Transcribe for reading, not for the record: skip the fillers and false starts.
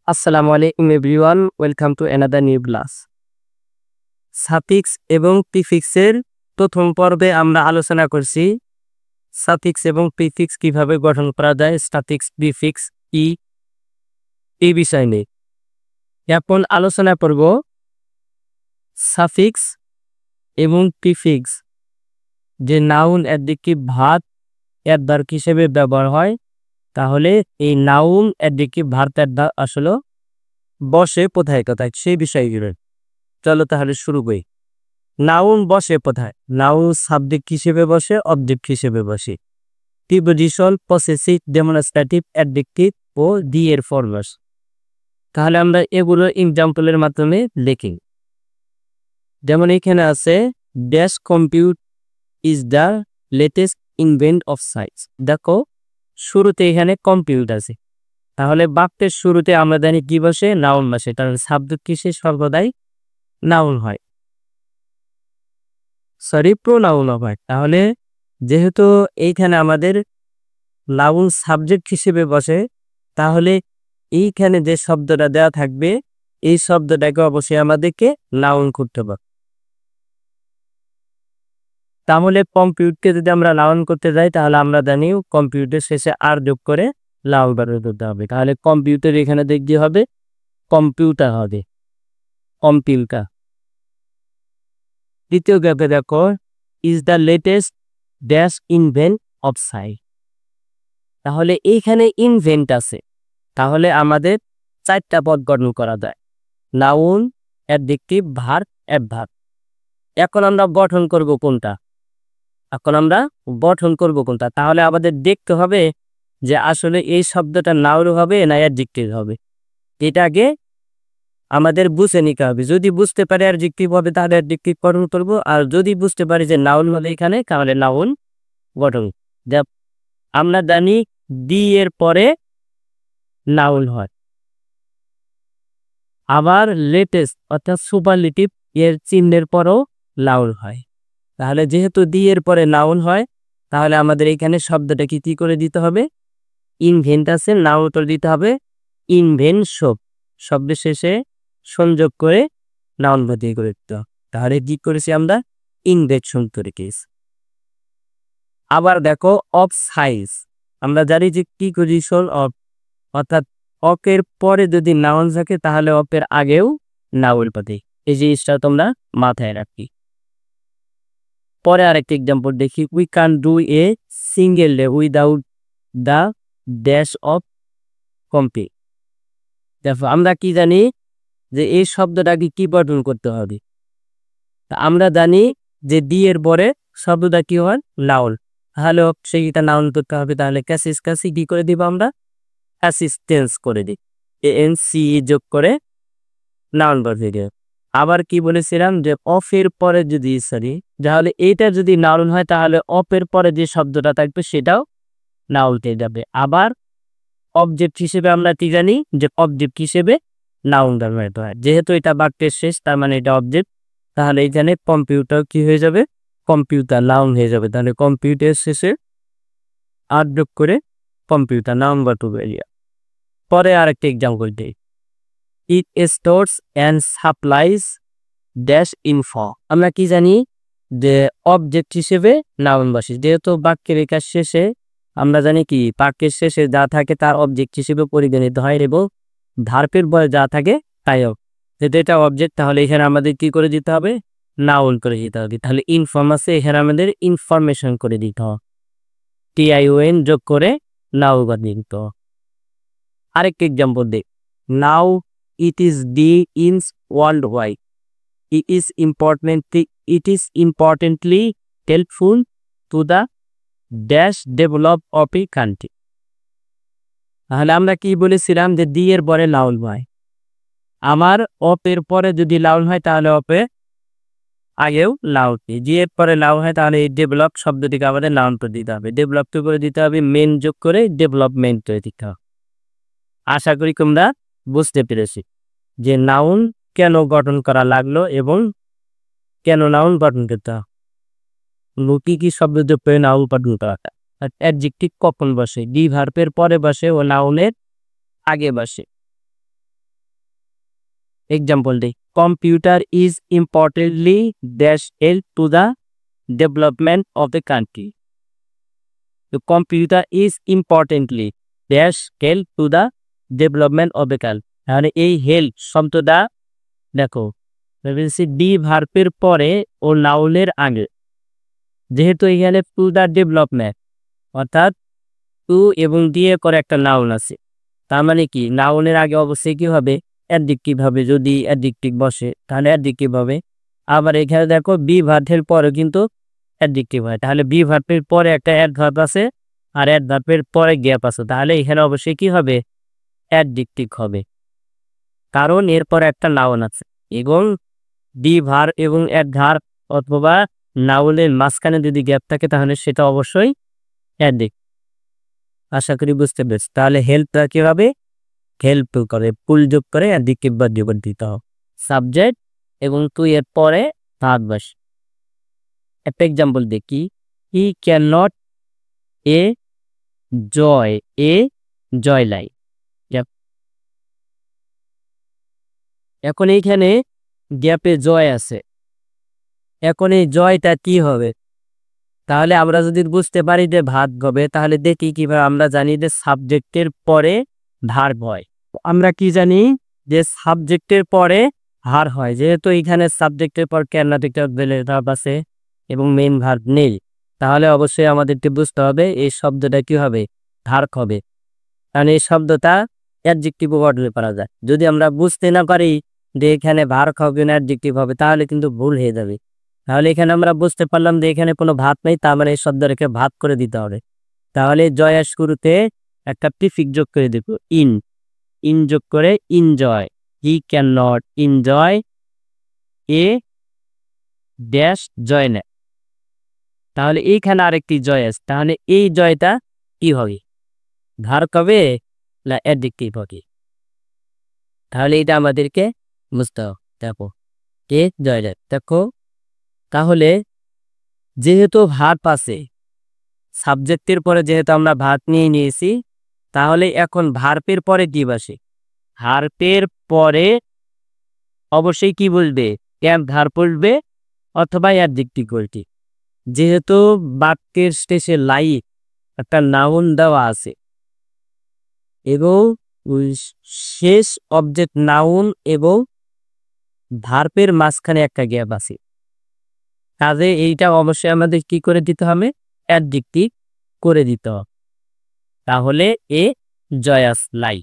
আসসালামু আলাইকুম everyone, welcome to another new class. Suffix এবং প্রিফিক্সের প্রথম পর্বে আমরা আলোচনা করছি সাফিক্স এবং প্রিফিক্স কিভাবে গঠন করা যায়, সাফিক্স প্রিফিক্স কি এই বিষয় নিয়ে। এখন আলোচনা করব সাফিক্স এবং প্রিফিক্স যে নাউন অ্যাডজেক্টিভ ভার্ব অ্যাডভার্ব হিসেবে ব্যবহার হয়, তাহলে এই নাউন অ্যাডজেক্টিভ ভার্ব অ্যাডভার্ব আসলে বসে কোথায় কোথায় সেই বিষয়গুলো। চলো তাহলে শুরু করি। নাউন বসে কোথায়? নাউন সাবজেক্ট হিসেবে বসে, অবজেক্ট হিসেবে বসে। প্রিপজিশন, পসেসিভ, ডেমনস্ট্রেটিভ, অ্যাডজেক্টিভ ও ডি এর ফরম্যাট। তাহলে আমরা এগুলো এক্সাম্পলের মাধ্যমে লিখি। যেমন এখানে আছে dash compute is the latest invent of science. দেখো শুরুতে এখানে কম্পিউট আছে, তাহলে বাক্যের শুরুতে আমরা জানি কি বসে? নাউন বসে। তাহলে সাবজেক্ট কিসে সর্বদাই নাউন হয়, প্রোনাউন হয়। তাহলে যেহেতু এইখানে আমাদের নাউন সাবজেক্ট হিসেবে বসে, তাহলে এইখানে যে শব্দটা দেওয়া থাকবে এই শব্দটাকে অবশ্যই আমাদেরকে নাউন করতে হবে। তাহলে কম্পিউটকে যদি আমরা নাউন করতে যাই, তাহলে আমরা জানি কম্পিউটার শেষে আর যোগ করে নাউন ব্যবহার করতে হবে। তাহলে কম্পিউটার এখানে দেখতে হবে কম্পিউটার হবে, কম্পিউটার। দ্বিতীয় গ্যাপে দেখো is the latest dash invent of science. তাহলে এইখানে ইনভেন্ট আছে, তাহলে আমাদের চারটা পদ গঠন করা যায়: নাউন, অ্যাডজেক্টিভ, ভার্ব, অ্যাডভার্ব। এখন আমরা গঠন করব কোনটা? তাহলে আমাদের দেখতে হবে যে আসলে এই শব্দটা নাউন হবে না অ্যাডজেক্টিভ হবে। এটাকে আমাদের বুঝে নিতে হবে। যদি বুঝতে পারি অ্যাডজেক্টিভ হবে, তাহলে অ্যাডজেক্টিভ গঠন করব। আর যদি বুঝতে পারি যে নাউন হবে এখানে, তাহলে নাউন গঠন। যা আমরা জানি ডি এর পরে নাউন হয়, আবার লেটেস্ট অর্থাৎ সুপারলেটিভ এর চিহ্নের পরও নাউন হয়। তাহলে যেহেতু ডি এর পরে নাউন হয়, তাহলে আমাদের এখানে শব্দটা কি করে দিতে হবে? ইনভেন্ট আছে, নাউন দিতে হবে ইনভেনশন, শব্দের শেষে সংযোগ করে নাউন বাতিল করে দিতে হবে। তাহলে কি করেছি আমরা? ইনভেনশন করে গেছি। আবার দেখো অফ সাইজ, আমরা জানি যে কি পজিশন অফ, অর্থাৎ অফের পরে যদি নাউন থাকে তাহলে অফের আগেও নাউন পাতি। এই জিনিসটা তোমরা মাথায় রাখি। পরে আরেকটি এক্সাম্পল দেখি। We can do a single day without the dash of কম্পি। দেখো আমরা কি জানি যে এই শব্দটাকে কি গঠন করতে হবে? তা আমরা জানি যে ডি এর পরে শব্দটা কি হয়? নাউন। তাহলে সেইটা নাউন করতে হবে। তাহলে ক্যাসিস কাসি কি করে দিব? আমরা অ্যাসিস্টেন্স করে দিই, এএনসি যোগ করে নাউন বসিয়ে দিই। আবার কি বলেছিলাম যে অফের পরে যদি তাহলে এইটা যদি নাউন হয়, তাহলে অফের পরে যে শব্দটা থাকবে সেটাও নাউন হয়ে যাবে। আবার অবজেক্ট হিসেবে আমরা কি জানি যে অবজেক্ট হিসেবে নাউন ব্যবহৃত হয়। যেহেতু এটা বাক্যের শেষ, তার মানে এটা অবজেক্ট। তাহলে এখানে কম্পিউটার কি হয়ে যাবে? কম্পিউটার নাউন হয়ে যাবে। তাহলে কম্পিউটার শেষে আর যোগ করে কম্পিউটার নাউন বাটু বেরিয়ে। পরে আরেকটি এক্সাম্পল দিই। It stores and supplies dash info. আমরা কি জানি যে অবজেক্ট হিসেবে নাউন বসে। যেহেতু বাক্যের রেখার শেষে আমরা জানি কি বাক্যের শেষে যা থাকে তার অবজেক্ট হিসেবে পরিগণিত হয়, এবং ভার্বের পরে যা থাকে তাই যেহেতু এটা অবজেক্ট, তাহলে এখানে আমাদের কি করে দিতে হবে? নাউন করে দিতে হবে। তাহলে ইনফর্ম আছে, এখানে আমাদের ইনফরমেশন করে দিতে হবে, TION যোগ করে নাউ বানিয়ে দিতে হবে। আরেকটি এক্সাম্পল দিই। Now it is the ins world wide. It is importantly helpful to the dash develop of a country. তাহলে আমরা কি বলেছিলাম যে ডি এর পরে নাউন হয়। আমার অপের পরে যদি নাউন হয়, তাহলে অপে আগেও নাউন। জি এর পরে নাউন হয়, তাহলে এই ডেভেলপ শব্দটিকে আমাদের নাউন করে দিতে হবে। ডেভেলপ করে দিতে হবে মেন যোগ করে ডেভেলপমেন্ট করে দিতে হবে। আশা করি তোমরা বুঝতে পেরেছি যে নাউন কেন গঠন করা লাগলো এবং কেন নাউন গঠন করতে হবে, কি শব্দ যোগ করে নাউন গঠন করা। অ্যাডজেক্টিভ কখন বসে? ডি ভার্বের পরে বসে ও নাউনের আগে বসে। এক্সাম্পল দিই, computer is importantly dash help to the development of the country. তো computer is importantly dash help to the development of the country, তাহলে এই হেল্প শব্দটা দেখো ডি ভার্বের পরে ও নাউনের আগে, যেহেতু এখানে টু দ্য ডেভেলপমেন্ট অর্থাৎ টু এবং দিয়ে করে একটা নাউন আছে, তার মানে কি নাউনের আগে অবশ্যই কি হবে, অ্যাডজেক্টিভ হবে। যদি অ্যাডজেক্টিভ বসে তাহলে অ্যাডজেক্টিভ হবে। আবার এখানে দেখো বি ভার্বের পরে কিন্তু অ্যাডজেক্টিভ হয়, তাহলে বি ভার্বের পরে একটা অ্যাডভার্ব আছে আর অ্যাডভার্বের পরে গ্যাপ আছে, তাহলে এখানে অবশ্যই কি হবে, অ্যাডজেক্টিভ হবে, কারণ এরপর একটা নাউন আছে। এবং বি ভার্ব এবং অ্যাডভার্ব অথবা নাউনের মাঝখানে যদি গ্যাপ থাকে তাহলে সেটা অবশ্যই অ্যাডজেক্টিভ। আশা করি বুঝতে পেরেছি। তাহলে হেল্পটা কি হবে, হেল্প করে পুল যোগ করে অ্যাডজেক্টিভ বা ডিভার্ব দিতে হবে, সাবজেক্ট এবং তুই এর পরে ভার্ব বসে। একটা এক্সাম্পল দেখি, হি ক্যান নট এ জয় এ জয় লাই। এখন এইখানে গ্যাপে জয় আছে, এখন এই জয়টা কি হবে, তাহলে আমরা যদি বুঝতে পারি যে ভার্ব হবে, তাহলে দেখি কিভাবে। আমরা জানি যে সাবজেক্টের পরে ভার্ব হয়, আমরা কি জানি যে সাবজেক্টের পরে ভার্ব হয়, যেহেতু এখানে সাবজেক্টের পর ক্যান নট একটা ভার্ব আছে এবং মেইন ভার্ব নেই, তাহলে অবশ্যই আমাদেরকে বুঝতে হবে এই শব্দটা কি হবে, ভার্ব হবে, কারণ এই শব্দটা অ্যাডজেক্টিভ অর্ডারে করা যায়। যদি আমরা বুঝতে না পারি যে এখানে ভার্ব হবে না অ্যাডজেক্টিভ হবে, তাহলে কিন্তু ভুল হয়ে যাবে। তাহলে এখানে আমরা বুঝতে পারলাম যে এখানে কোনো ভাত নেই, তার মানে এই শব্দটাকে ভাত করে দিতে হবে। তাহলে জয়ের শুরুতে একটা প্রিফিক্স যোগ করে দেব, ইন, ইন যোগ করে enjoy, he can not enjoy a dash joy না, তাহলে এইখানে আরেকটি জয় আছে, তাহলে এই জয়টা কি হবে, ভার্ব হবে না অ্যাডজেক্টিভ হবে, তাহলে এটা আমাদেরকে বুঝতে হবে। দেখো কে জয় যায়, দেখো তাহলে যেহেতু ভার্ব আছে, সাবজেক্টের পরে যেহেতু আমরা ভার্ব নিয়ে নিয়েছি, তাহলে এখন ভার্বের পরে কি বসে, ভার্বের পরে অবশ্যই কি বলবে, ক্যান ভার্ব বলবে অথবা অ্যাডজেক্টিভ বলবে। যেহেতু বাক্যের শেষে লাই একটা নাউন দেওয়া আছে এবং শেষ অবজেক্ট নাউন এবং ভার্বের মাঝখানে একটা গ্যাপ আছে, কাজে এইটা অবশ্যই আমাদের কি করে দিতে হবে, অ্যাডজেক্টিভ করে দিতে হবে। তাহলে এ জয়াস লাই।